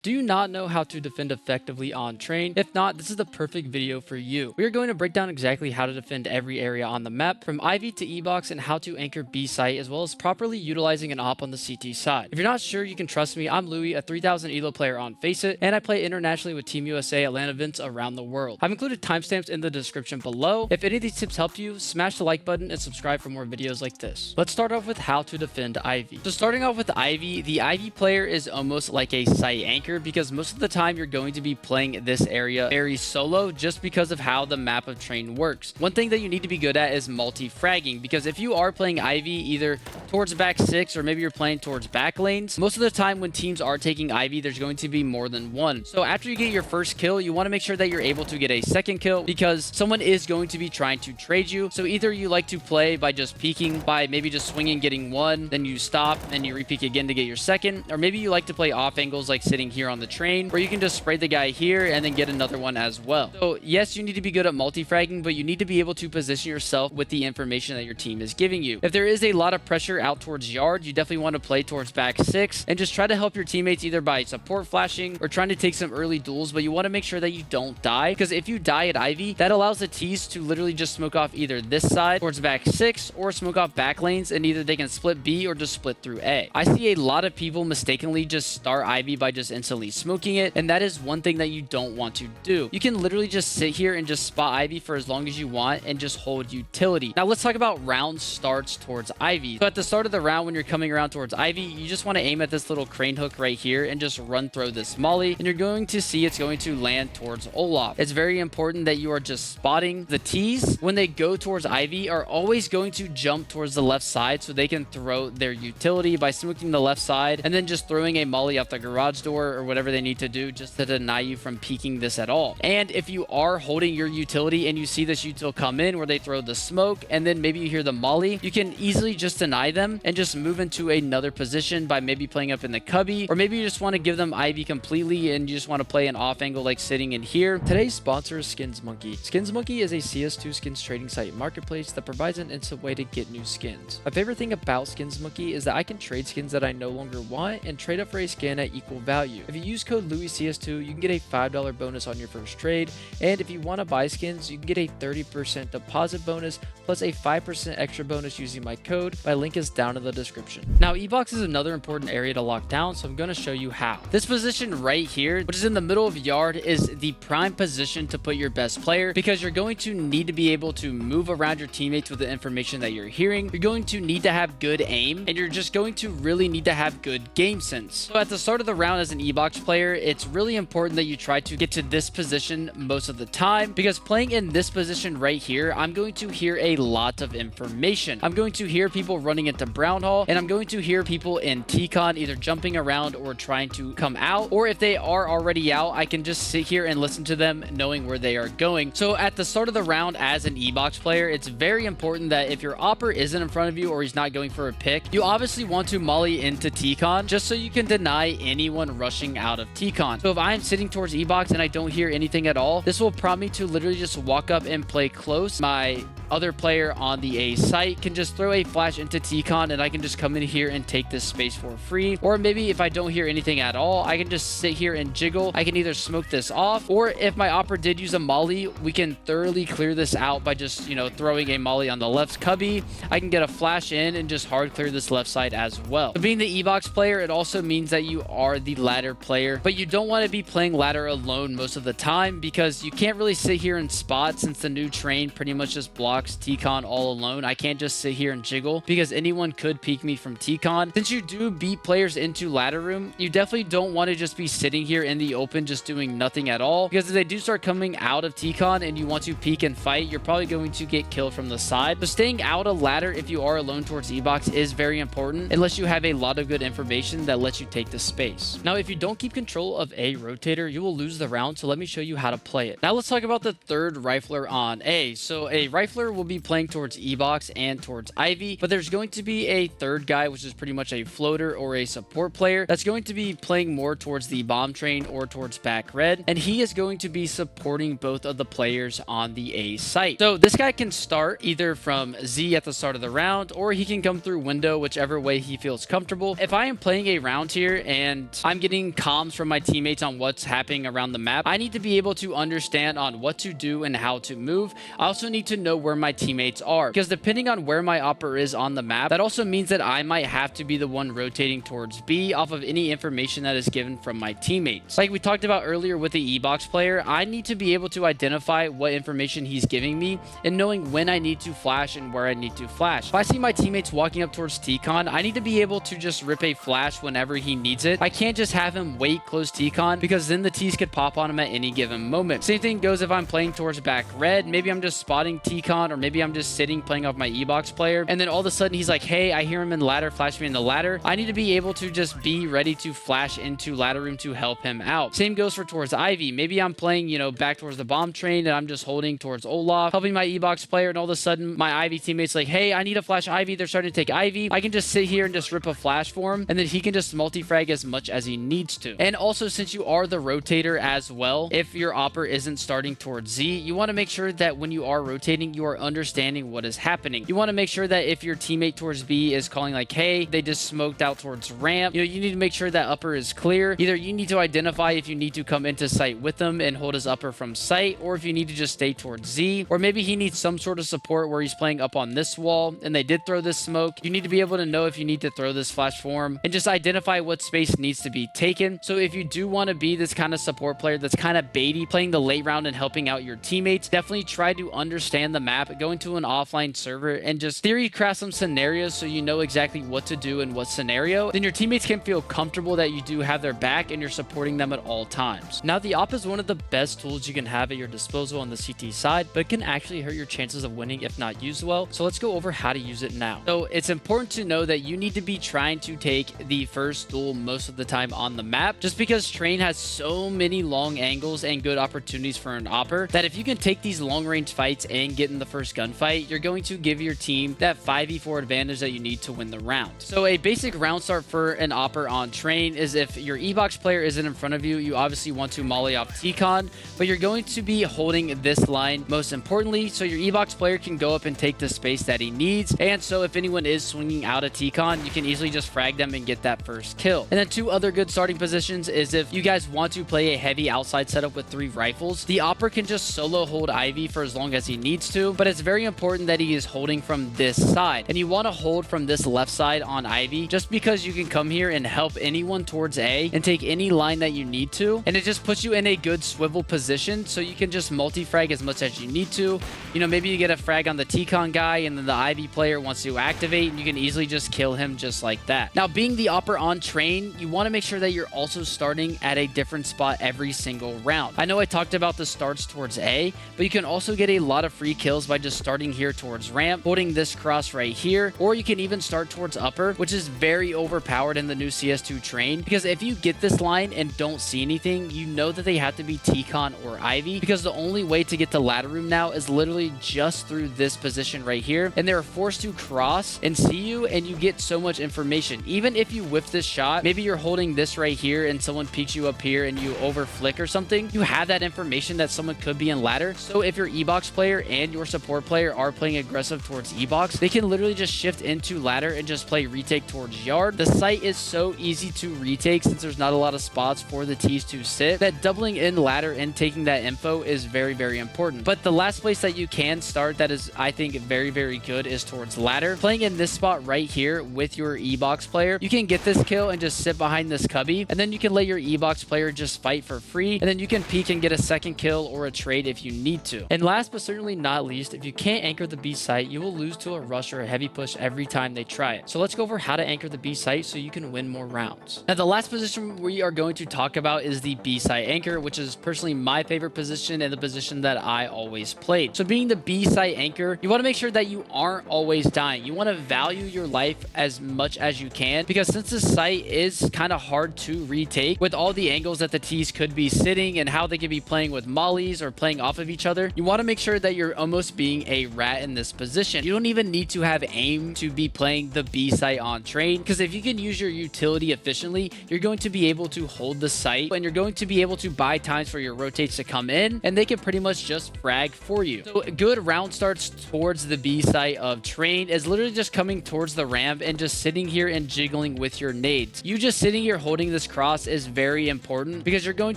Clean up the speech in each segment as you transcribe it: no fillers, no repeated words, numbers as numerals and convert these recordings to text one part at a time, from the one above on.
Do you not know how to defend effectively on train? If not, this is the perfect video for you. We are going to break down exactly how to defend every area on the map, from IV to E-box, and how to anchor B site, as well as properly utilizing an op on the CT side. If you're not sure, you can trust me. I'm Louis, a 3000 ELO player on Faceit, and I play internationally with Team USA at LAN events around the world. I've included timestamps in the description below. If any of these tips help you, smash the like button and subscribe for more videos like this. Let's start off with how to defend IV. So starting off with IV, the IV player is almost like a site anchor, because most of the time you're going to be playing this area very solo just because of how the map of train works. One thing that you need to be good at is multi-fragging, because if you are playing IV either towards back 6 or maybe you're playing towards back lanes, most of the time when teams are taking IV, there's going to be more than one. So after you get your first kill, you want to make sure that you're able to get a second kill, because someone is going to be trying to trade you. So either you like to play by just peeking, by maybe just swinging, getting one, then you stop and you repeat again to get your second, or maybe you like to play off angles like sitting here on the train, where you can just spray the guy here and then get another one as well. So yes, you need to be good at multi-fragging, but you need to be able to position yourself with the information that your team is giving you. If there is a lot of pressure out towards yard, you definitely want to play towards back 6 and just try to help your teammates either by support flashing or trying to take some early duels, but you want to make sure that you don't die, because if you die at Ivy, that allows the T's to literally just smoke off either this side towards back 6 or smoke off back lanes, and either they can split B or just split through A. I see a lot of people mistakenly just start Ivy by just instantly smoking it, and that is one thing that you don't want to do. You can literally just sit here and just spot Ivy for as long as you want and just hold utility. Now let's talk about round starts towards Ivy. So at the start of the round, when you're coming around towards Ivy, you just want to aim at this little crane hook right here and just run through this molly, and you're going to see it's going to land towards Olaf. It's very important that you are just spotting the T's when they go towards Ivy are always going to jump towards the left side, so they can throw their utility by smoking the left side and then just throwing a molly out the garage door or whatever they need to do just to deny you from peeking this at all. And if you are holding your utility and you see this util come in where they throw the smoke and then maybe you hear the molly, you can easily just deny them and just move into another position by maybe playing up in the cubby, or maybe you just want to give them Ivy completely and you just want to play an off angle like sitting in here. Today's sponsor is Skins Monkey. Skins Monkey is a CS2 skins trading site marketplace that provides an instant way to get new skins. My favorite thing about Skins Monkey is that I can trade skins that I no longer want and trade up for a skin at equal value. If you use code LouisCS2, you can get a $5 bonus on your first trade, and if you want to buy skins, you can get a 30% deposit bonus plus a 5% extra bonus using my code. My link is down in the description. Now, E-box is another important area to lock down, so I'm going to show you how. This position right here, which is in the middle of yard, is the prime position to put your best player, because you're going to need to be able to move around your teammates with the information that you're hearing. You're going to need to have good aim, and you're just going to really need to have good game sense. So at the start of the round as an E-box player, it's really important that you try to get to this position most of the time, because playing in this position right here, I'm going to hear a lot of information. I'm going to hear people running into Brown Hall, and I'm going to hear people in T-Con either jumping around or trying to come out, or if they are already out, I can just sit here and listen to them knowing where they are going. So at the start of the round as an E-box player, it's very important that if your Awper isn't in front of you or he's not going for a pick, you obviously want to molly into T-Con just so you can deny anyone rushing out of T-Con. So if I'm sitting towards E-box and I don't hear anything at all, this will prompt me to literally just walk up and play close. My other player on the A site can just throw a flash into T-Con and I can just come in here and take this space for free. Or maybe if I don't hear anything at all, I can just sit here and jiggle. I can either smoke this off, or if my Awper did use a molly, we can thoroughly clear this out by just, throwing a molly on the left cubby. I can get a flash in and just hard clear this left side as well. So being the E-box player, it also means that you are the ladder player, but you don't want to be playing ladder alone most of the time, because you can't really sit here and spot, since the new train pretty much just blocks T-Con all alone. I can't just sit here and jiggle because anyone could peek me from T-Con. Since you do beat players into ladder room, you definitely don't want to just be sitting here in the open just doing nothing at all, because if they do start coming out of T-Con and you want to peek and fight, you're probably going to get killed from the side. So staying out of ladder if you are alone towards E-box is very important, unless you have a lot of good information that lets you take the space. Now, if you don't keep control of a rotator, you will lose the round, so let me show you how to play it. Now let's talk about the third rifler on A. So a rifler Awper will be playing towards E-box and towards Ivy, but there's going to be a third guy, which is pretty much a floater or a support player that's going to be playing more towards the bomb train or towards back red, and he is going to be supporting both of the players on the A site. So this guy can start either from Z at the start of the round, or he can come through window, whichever way he feels comfortable. If I am playing a round here and I'm getting comms from my teammates on what's happening around the map, I need to be able to understand on what to do and how to move. I also need to know where my teammates are, because depending on where my Awper is on the map, that also means that I might have to be the one rotating towards B off of any information that is given from my teammates. Like we talked about earlier with the E-box player, I need to be able to identify what information he's giving me and knowing when I need to flash and where I need to flash. If I see my teammates walking up towards T-con, I need to be able to just rip a flash whenever he needs it. I can't just have him wait close T-con, because then the T's could pop on him at any given moment. Same thing goes if I'm playing towards back red. Maybe I'm just spotting T-con, or maybe I'm just sitting playing off my E-box player, and then all of a sudden he's like, hey, I hear him in ladder, flash me in the ladder. I need to be able to just be ready to flash into ladder room to help him out. Same goes for towards Ivy. Maybe I'm playing, back towards the bomb train, and I'm just holding towards Olaf, helping my E-box player, and all of a sudden my Ivy teammate's like, hey, I need to flash Ivy. They're starting to take Ivy. I can just sit here and just rip a flash for him, and then he can just multi-frag as much as he needs to. And also, since you are the rotator as well, if your Awper isn't starting towards Z, you want to make sure that when you are rotating, you are understanding what is happening. You want to make sure that if your teammate towards B is calling like, hey, they just smoked out towards ramp, you need to make sure that Awper is clear. Either you need to identify if you need to come into sight with him and hold his Awper from sight, or if you need to just stay towards Z, or maybe he needs some sort of support where he's playing up on this wall and they did throw this smoke. You need to be able to know if you need to throw this flash for him and just identify what space needs to be taken. So if you do want to be this kind of support player that's kind of baity, playing the late round and helping out your teammates, definitely try to understand the map, go into an offline server, and just theory craft some scenarios so you know exactly what to do in what scenario. Then your teammates can feel comfortable that you do have their back and you're supporting them at all times. Now, the Awper is one of the best tools you can have at your disposal on the CT side, but it can actually hurt your chances of winning if not used well. So let's go over how to use it now. So it's important to know that you need to be trying to take the first duel most of the time on the map, just because Train has so many long angles and good opportunities for an Awper that if you can take these long range fights and get in the first gunfight, you're going to give your team that 5v4 advantage that you need to win the round. So a basic round start for an Awper on Train is if your E-box player isn't in front of you, you obviously want to molly off T-con, but you're going to be holding this line most importantly, so your E-box player can go up and take the space that he needs. And so if anyone is swinging out a T-con, you can easily just frag them and get that first kill. And then two other good starting positions is if you guys want to play a heavy outside setup with 3 rifles, the Awper can just solo hold Ivy for as long as he needs to, but it's very important that he is holding from this side. And you want to hold from this left side on Ivy, just because you can come here and help anyone towards A and take any line that you need to. And it just puts you in a good swivel position so you can just multi-frag as much as you need to. Maybe you get a frag on the T-con guy and then the Ivy player wants to activate and you can easily just kill him just like that. Now, being the Awper on Train, you want to make sure that you're also starting at a different spot every single round. I know I talked about the starts towards A, but you can also get a lot of free kills by just starting here towards ramp, holding this cross right here, or you can even start towards Awper, which is very overpowered in the new CS2 Train, because if you get this line and don't see anything, you know that they have to be T-con or Ivy, because the only way to get to ladder room now is literally just through this position right here, and they're forced to cross and see you, and you get so much information. Even if you whiff this shot, maybe you're holding this right here and someone peeks you up here and you over flick or something, you have that information that someone could be in ladder. So if your E-box player and your support player are playing aggressive towards E-box, they can literally just shift into ladder and just play retake towards yard. The site is so easy to retake since there's not a lot of spots for the T's to sit, that doubling in ladder and taking that info is very, very important. But the last place that you can start that is, I think, very, very good is towards ladder. Playing in this spot right here with your E-box player, you can get this kill and just sit behind this cubby, and then you can let your E-box player just fight for free, and then you can peek and get a second kill or a trade if you need to. And last but certainly not least, if you can't anchor the B site, you will lose to a rush or a heavy push every time they try it. So let's go over how to anchor the B site so you can win more rounds. Now, the last position we are going to talk about is the B site anchor, which is personally my favorite position and the position that I always played. So being the B site anchor, you want to make sure that you aren't always dying. You want to value your life as much as you can, because since the site is kind of hard to retake with all the angles that the T's could be sitting and how they could be playing with mollies or playing off of each other, you want to make sure that you're almost being a rat in this position. You don't even need to have aim to be playing the B site on train, because if you can use your utility efficiently, you're going to be able to hold the site, and you're going to be able to buy times for your rotates to come in, and they can pretty much just frag for you. So good round starts towards the B site of train is literally just coming towards the ramp and just sitting here and jiggling with your nades. You just sitting here holding this cross is very important, because you're going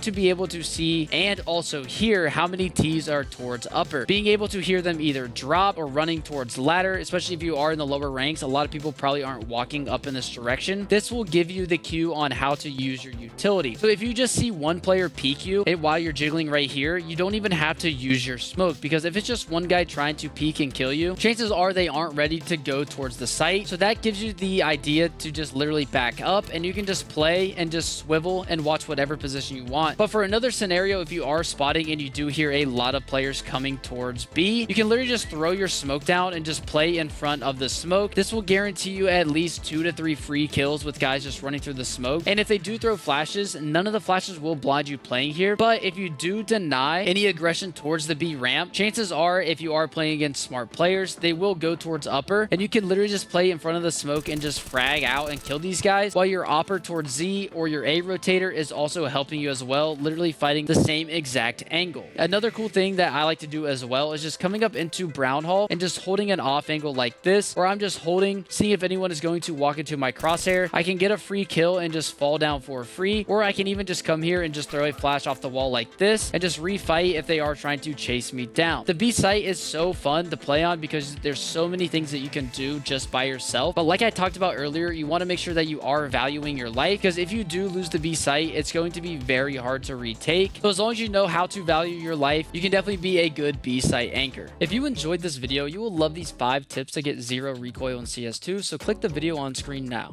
to be able to see and also hear how many T's are towards upper. Being able to hear them either drop or running towards ladder, especially if you are in the lower ranks. A lot of people probably aren't walking up in this direction. This will give you the cue on how to use your utility. So if you just see one player peek you while you're jiggling right here, you don't even have to use your smoke, because if it's just one guy trying to peek and kill you, chances are they aren't ready to go towards the site. So that gives you the idea to just literally back up, and you can just play and just swivel and watch whatever position you want. But for another scenario, if you are spotting and you do hear a lot of players coming towards B, you can literally just throw your smoke down and just play in front of the smoke. This will guarantee you at least 2 to 3 free kills with guys just running through the smoke. And if they do throw flashes, none of the flashes will blind you playing here. But if you do deny any aggression towards the B ramp, chances are if you are playing against smart players, they will go towards upper, and you can literally just play in front of the smoke and just frag out and kill these guys, while your Awper towards Z or your A rotator is also helping you as well, literally fighting the same exact angle. Another cool thing that I like to do as well is just coming up into brown hall and just holding an off angle like this, where I'm just holding, seeing if anyone is going to walk into my crosshair. I can get a free kill and just fall down for free, or I can even just come here and just throw a flash off the wall like this and just refight if they are trying to chase me down. The B site is so fun to play on because there's so many things that you can do just by yourself. But like I talked about earlier, you want to make sure that you are valuing your life, because if you do lose the B site, it's going to be very hard to retake. So as long as you know how to value your life, you can definitely be a good B site anchor. If you enjoyed this video, you will love these 5 tips to get 0 recoil in CS2, so click the video on screen now.